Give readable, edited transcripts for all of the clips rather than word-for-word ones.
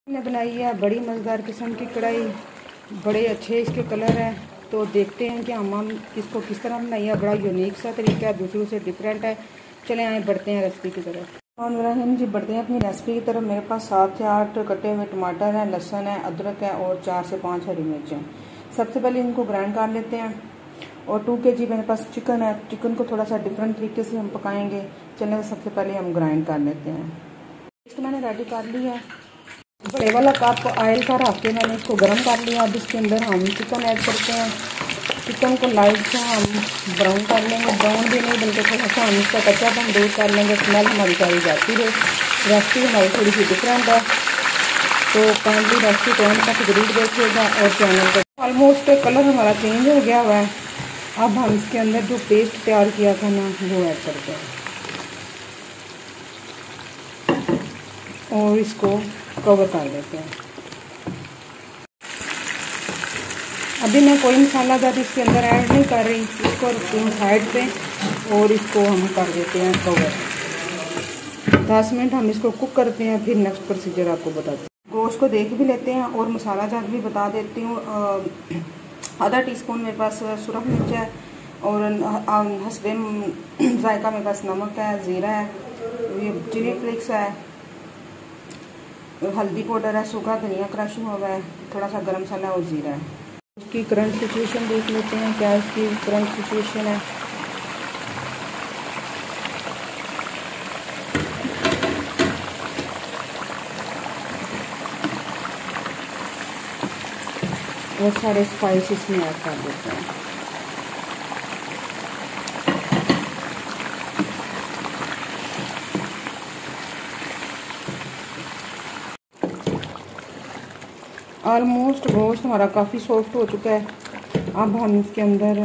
मैंने बनाई है बड़ी मज़ेदार किस्म की कढ़ाई, बड़े अच्छे इसके कलर हैं। तो देखते हैं कि हम इसको किस तरह बनाई है। बड़ा यूनिक सा तरीका है, दूसरों से डिफरेंट है। चले आए बढ़ते हैं रेसिपी की तरफ। और हम जी बढ़ते हैं अपनी रेसिपी की तरफ। मेरे पास 7 से 8 कटे हुए टमाटर हैं, लहसुन है, अदरक है और 4 से 5 हरी मिर्च हैं। सबसे पहले इनको ग्राइंड कर लेते हैं। और 2 kg मेरे पास चिकन है। चिकन को थोड़ा सा डिफरेंट तरीके से हम पकाएंगे। चलें सबसे पहले हम ग्राइंड कर लेते हैं। इसको मैंने रेडी कर लिया है। बड़े वाला कप ऑयल का रख के मैंने इसको गर्म कर लिया। अब इसके अंदर हम चिकन ऐड करते हैं। चिकन को लाइट से हम ब्राउन कर लेंगे, ब्राउन भी नहीं बल्कि थोड़ा सा हम इसका कच्चापन दूर कर लेंगे। स्मेल हमारी सारी जाती है। रेसिपी हमारी थोड़ी सी डिफरेंट है, तो काइंडली रेसिपी को अंत तक जरूर देखिएगा और चैनल को। ऑलमोस्ट कलर हमारा चेंज हो गया हुआ है। अब हम इसके अंदर जो पेस्ट तैयार किया था ना वो ऐड करते हैं और इसको कवर कर देते हैं। अभी मैं कोई मसाला ज़्यादा इसके अंदर ऐड नहीं कर रही। इसको रखती हूँ साइड पे और इसको हम कर देते हैं कवर। 10 मिनट हम इसको कुक करते हैं, फिर नेक्स्ट प्रोसीजर आपको बताते हैं। गोश्त को देख भी लेते हैं और मसाला जात भी बता देती हूँ। आधा टीस्पून मेरे पास सुरख मिर्च है और हस्बे जायका मेरे पास नमक है, ज़ीरा है, ये चिली फ्लेक्स है, हल्दी पाउडर है, सूखा धनिया क्रश हुआ है, थोड़ा सा गरम मसाला और ज़ीरा है। उसकी करंट सिचुएशन देख लेते हैं, क्या इसकी करंट सिचुएशन है। वो सारे स्पाइसेस में ऐड कर देते हैं। ऑलमोस्ट गोश्त हमारा काफ़ी सॉफ्ट हो चुका है। अब हम इसके अंदर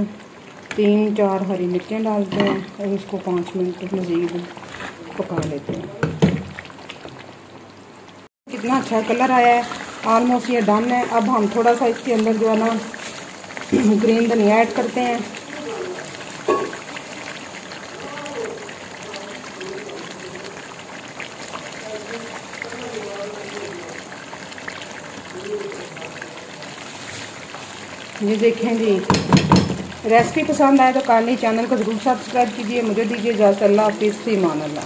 3-4 हरी मिर्चें डालते हैं और इसको 5 मिनट मज़ीद पका लेते हैं। कितना अच्छा कलर आया है, ऑलमोस्ट ये डन है। अब हम थोड़ा सा इसके अंदर जो है ना ग्रीन धनिया ऐड करते हैं। ये देखें जी, रेसिपी पसंद आए तो काइंडली चैनल को ज़रूर सब्सक्राइब कीजिए। मुझे दीजिए इजाज़त। अल्लाह हाफिज़, फ़ी अमान अल्लाह।